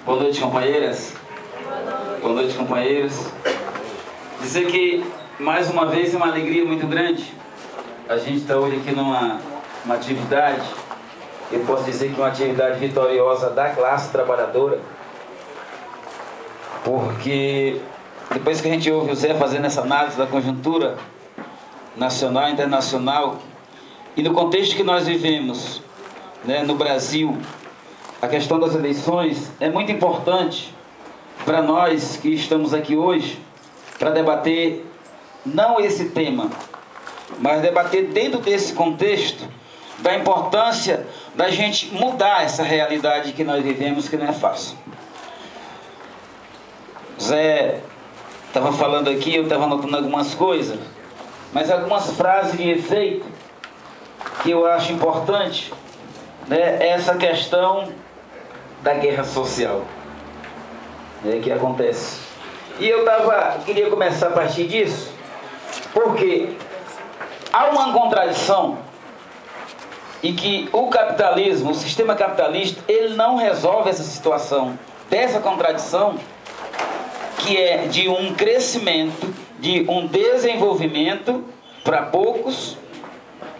Boa noite, companheiras. Boa noite, companheiros. Dizer que, mais uma vez, é uma alegria muito grande. A gente está hoje aqui numa atividade, eu posso dizer que é uma atividade vitoriosa da classe trabalhadora, porque depois que a gente ouve o Zé fazendo essa análise da conjuntura nacional e internacional, e no contexto que nós vivemos, né, no Brasil, a questão das eleições é muito importante para nós que estamos aqui hoje para debater não esse tema, mas debater dentro desse contexto da importância da gente mudar essa realidade que nós vivemos, que não é fácil. Zé estava falando aqui, eu estava anotando algumas coisas, mas algumas frases de efeito que eu acho importante, né, é essa questão da guerra social, né, que acontece. E eu queria começar a partir disso, porque há uma contradição em que o capitalismo, o sistema capitalista, ele não resolve essa situação dessa contradição, que é de um crescimento, de um desenvolvimento para poucos,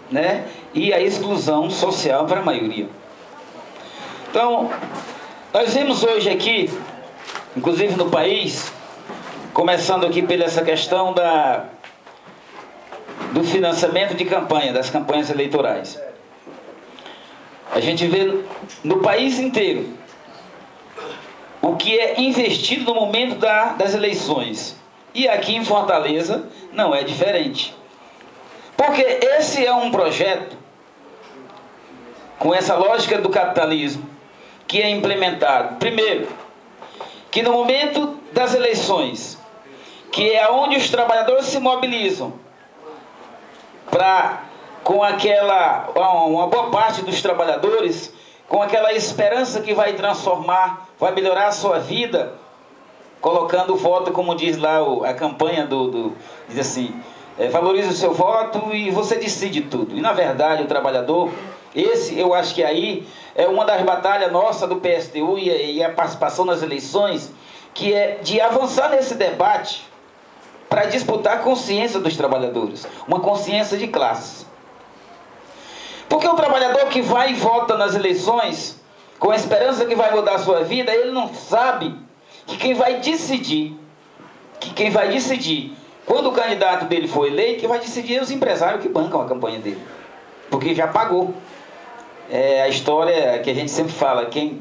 né, e a exclusão social para a maioria. Então, nós vemos hoje aqui, inclusive no país, começando aqui pela essa questão do financiamento de campanha, das campanhas eleitorais. A gente vê no país inteiro o que é investido no momento das eleições. E aqui em Fortaleza não é diferente. Porque esse é um projeto com essa lógica do capitalismo que é implementado. Primeiro, que no momento das eleições, que é onde os trabalhadores se mobilizam com uma boa parte dos trabalhadores, com aquela esperança que vai transformar, vai melhorar a sua vida, colocando o voto, como diz lá a campanha diz assim, valorize o seu voto e você decide tudo. E na verdade o trabalhador, eu acho que aí é uma das batalhas nossas do PSTU e a participação nas eleições, que é de avançar nesse debate para disputar a consciência dos trabalhadores, uma consciência de classe. Porque o trabalhador que vai e vota nas eleições com a esperança que vai mudar a sua vida, ele não sabe que quem vai decidir, quando o candidato dele for eleito, quem vai decidir é os empresários que bancam a campanha dele, porque já pagou. É a história que a gente sempre fala, quem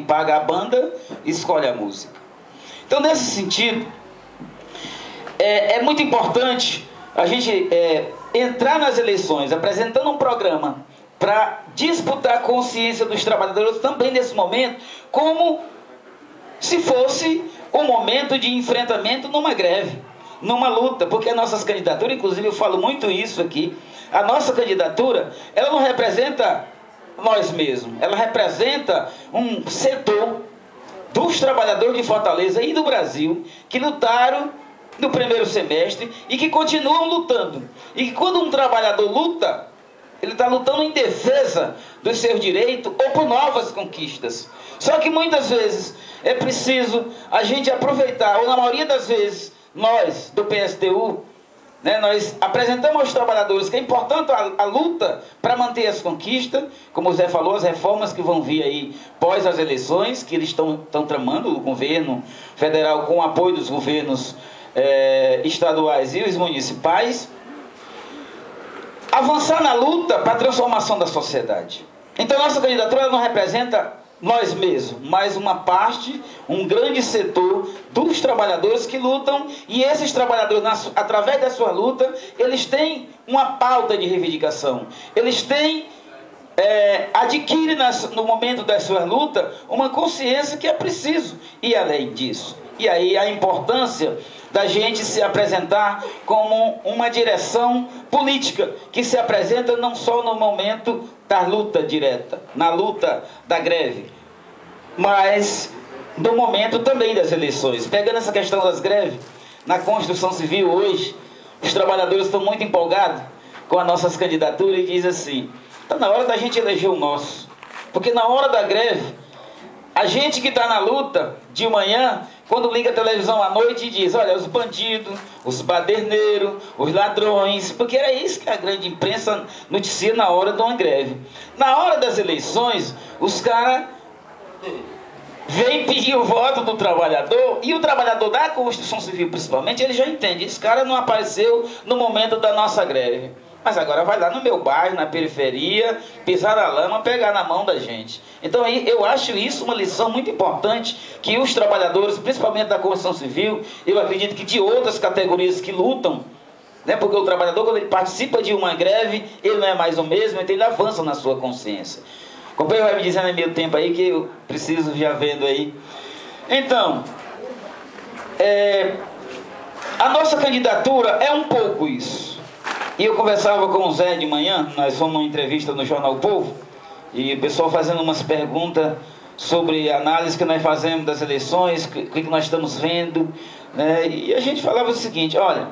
paga a banda, escolhe a música. Então, nesse sentido, é muito importante a gente entrar nas eleições apresentando um programa para disputar a consciência dos trabalhadores também nesse momento, como se fosse um momento de enfrentamento numa greve, numa luta, porque as nossas candidaturas, inclusive eu falo muito isso aqui, a nossa candidatura, ela não representa nós mesmos, ela representa um setor dos trabalhadores de Fortaleza e do Brasil que lutaram no primeiro semestre e que continuam lutando. E que quando um trabalhador luta, ele está lutando em defesa dos seus direitos ou por novas conquistas. Só que muitas vezes é preciso a gente aproveitar, ou na maioria das vezes, nós do PSTU, né, nós apresentamos aos trabalhadores que é importante a luta para manter as conquistas, como o Zé falou, as reformas que vão vir aí pós as eleições, que eles estão tramando, o governo federal com o apoio dos governos estaduais e os municipais, avançar na luta para a transformação da sociedade. Então nossa candidatura não representa nós mesmos, mas uma parte, um grande setor dos trabalhadores que lutam, e esses trabalhadores, através da sua luta, eles têm uma pauta de reivindicação, eles têm, adquirem no momento da sua luta uma consciência que é preciso ir além disso. E aí a importância da gente se apresentar como uma direção política, que se apresenta não só no momento da luta direta, na luta da greve, mas no momento também das eleições. Pegando essa questão das greves, na construção civil hoje, os trabalhadores estão muito empolgados com as nossas candidaturas e dizem assim, está na hora da gente eleger o nosso. Porque na hora da greve, A gente que está na luta de manhã, quando liga a televisão à noite e diz, olha, os bandidos, os baderneiros, os ladrões, porque era isso que a grande imprensa noticia na hora de uma greve. Na hora das eleições, os caras vêm pedir o voto do trabalhador, e o trabalhador da construção civil principalmente, ele já entende, esse cara não apareceu no momento da nossa greve. Mas agora vai lá no meu bairro, na periferia, pisar na lama, pegar na mão da gente. Então aí eu acho isso uma lição muito importante, que os trabalhadores, principalmente da construção civil, eu acredito que de outras categorias que lutam, né, porque o trabalhador, quando ele participa de uma greve, ele não é mais o mesmo, então ele avança na sua consciência. O companheiro vai me dizendo em meio tempo aí que eu preciso já vendo aí. Então, a nossa candidatura é um pouco isso. E eu conversava com o Zé de manhã, nós fomos numa entrevista no Jornal O Povo, e o pessoal fazendo umas perguntas sobre a análise que nós fazemos das eleições, o que nós estamos vendo, né? E a gente falava o seguinte, olha,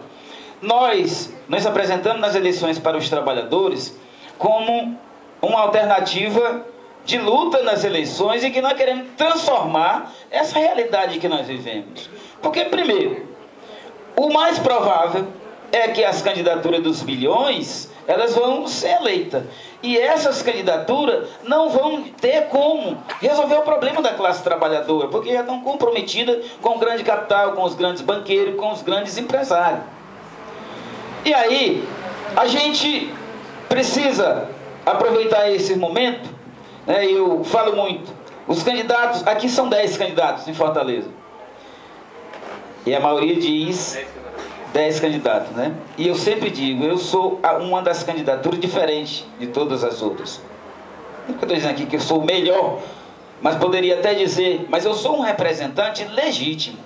nós apresentamos nas eleições para os trabalhadores como uma alternativa de luta nas eleições e que nós queremos transformar essa realidade que nós vivemos. Porque, primeiro, o mais provável é que as candidaturas dos bilhões, elas vão ser eleitas. E essas candidaturas não vão ter como resolver o problema da classe trabalhadora, porque já estão comprometidas com o grande capital, com os grandes banqueiros, com os grandes empresários. E aí, a gente precisa aproveitar esse momento, né? Eu falo muito, os candidatos, aqui são 10 candidatos em Fortaleza. E a maioria diz 10 candidatos, né? E eu sempre digo, eu sou uma das candidaturas diferente de todas as outras. Não estou dizendo aqui que eu sou o melhor, mas poderia até dizer, mas eu sou um representante legítimo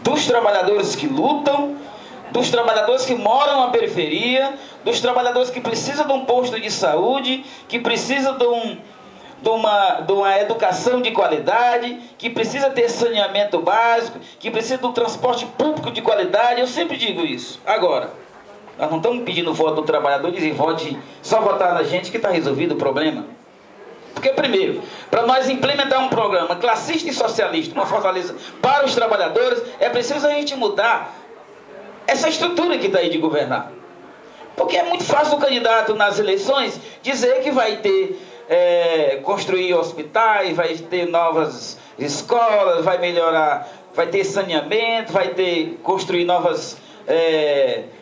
dos trabalhadores que lutam, dos trabalhadores que moram na periferia, dos trabalhadores que precisam de um posto de saúde, que precisam de uma educação de qualidade, que precisa ter saneamento básico, que precisa de um transporte público de qualidade. Eu sempre digo isso. Agora, nós não estamos pedindo voto do trabalhador, dizem vote, só votar na gente que está resolvido o problema. Porque, primeiro, para nós implementar um programa classista e socialista, uma fortaleza para os trabalhadores, é preciso a gente mudar essa estrutura que está aí de governar. Porque é muito fácil o candidato nas eleições dizer que vai ter construir hospitais, vai ter novas escolas, vai melhorar, vai ter saneamento, vai ter construir novas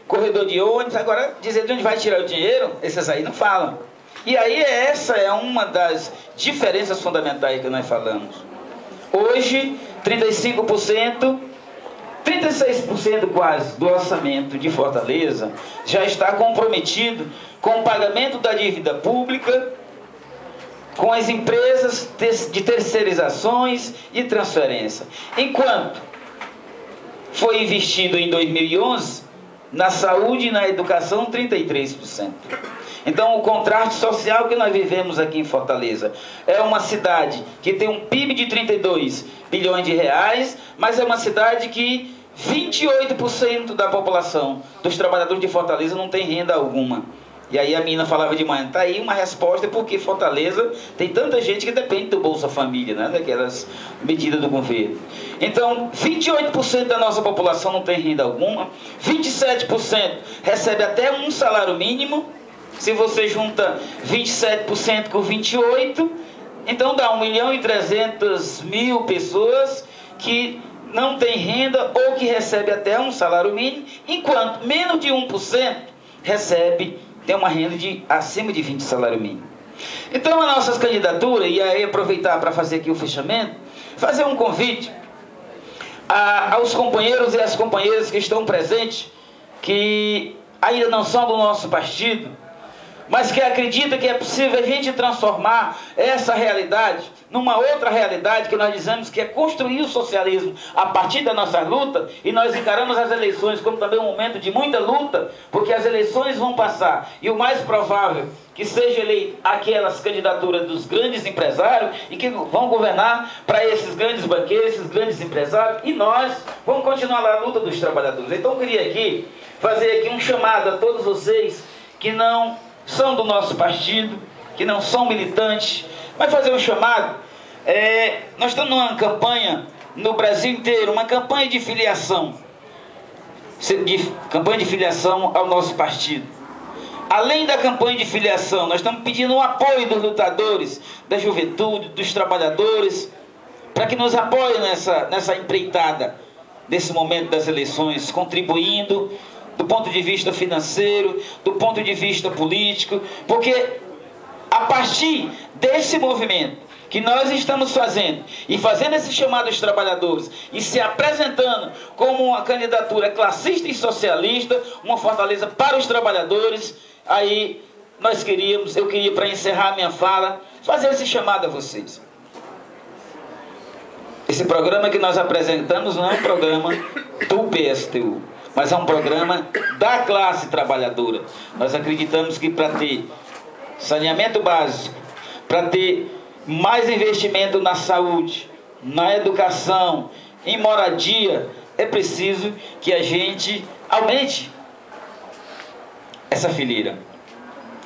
corredor de ônibus. Agora, dizer de onde vai tirar o dinheiro, esses aí não falam. E aí essa é uma das diferenças fundamentais que nós falamos. Hoje, 35%, 36% quase do orçamento de Fortaleza já está comprometido com o pagamento da dívida pública, com as empresas de terceirizações e transferência. Enquanto foi investido em 2011, na saúde e na educação, 33%. Então, o contraste social que nós vivemos aqui em Fortaleza é uma cidade que tem um PIB de 32 bilhões de reais, mas é uma cidade que 28% da população dos trabalhadores de Fortaleza não tem renda alguma. E aí a menina falava de manhã, tá aí uma resposta, porque Fortaleza tem tanta gente que depende do Bolsa Família, né, daquelas medidas do governo. Então, 28% da nossa população não tem renda alguma, 27% recebe até um salário mínimo. Se você junta 27% com 28%, então dá 1.300.000 pessoas que não tem renda ou que recebe até um salário mínimo, enquanto menos de 1% tem uma renda de acima de 20 salário mínimo. Então a nossa candidatura, e aí aproveitar para fazer aqui o fechamento, fazer um convite aos companheiros e às companheiras que estão presentes, que ainda não são do nosso partido, mas que acredita que é possível a gente transformar essa realidade numa outra realidade, que nós dizemos que é construir o socialismo a partir da nossa luta, e nós encaramos as eleições como também um momento de muita luta, porque as eleições vão passar, e o mais provável que seja eleito aquelas candidaturas dos grandes empresários, e que vão governar para esses grandes banqueiros, esses grandes empresários, e nós vamos continuar lá a luta dos trabalhadores. Então eu queria aqui fazer aqui um chamado a todos vocês que não são do nosso partido, que não são militantes, mas fazer um chamado Nós estamos numa campanha no Brasil inteiro, uma campanha de filiação. Campanha de filiação ao nosso partido. Além da campanha de filiação, nós estamos pedindo o apoio dos lutadores, da juventude, dos trabalhadores, para que nos apoiem nessa empreitada, nesse momento das eleições, contribuindo do ponto de vista financeiro, do ponto de vista político, porque a partir desse movimento que nós estamos fazendo, e fazendo esse chamado aos trabalhadores, e se apresentando como uma candidatura classista e socialista, uma fortaleza para os trabalhadores, aí eu queria, para encerrar a minha fala, fazer esse chamado a vocês. Esse programa que nós apresentamos não é um programa do PSTU, mas é um programa da classe trabalhadora. Nós acreditamos que para ter saneamento básico, para ter mais investimento na saúde, na educação, em moradia, é preciso que a gente aumente essa fileira.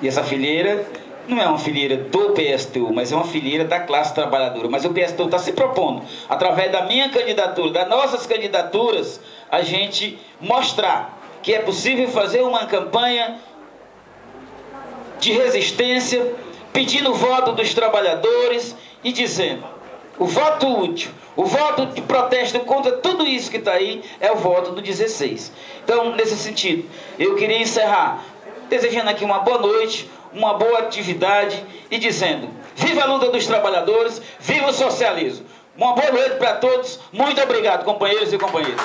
E essa fileira não é uma fileira do PSTU, mas é uma fileira da classe trabalhadora. Mas o PSTU está se propondo, através da minha candidatura, das nossas candidaturas, a gente mostrar que é possível fazer uma campanha de resistência, pedindo o voto dos trabalhadores e dizendo: o voto útil, o voto de protesto contra tudo isso que está aí, é o voto do 16. Então, nesse sentido, eu queria encerrar desejando aqui uma boa noite, uma boa atividade e dizendo: viva a luta dos trabalhadores, viva o socialismo. Uma boa noite para todos, muito obrigado, companheiros e companheiras.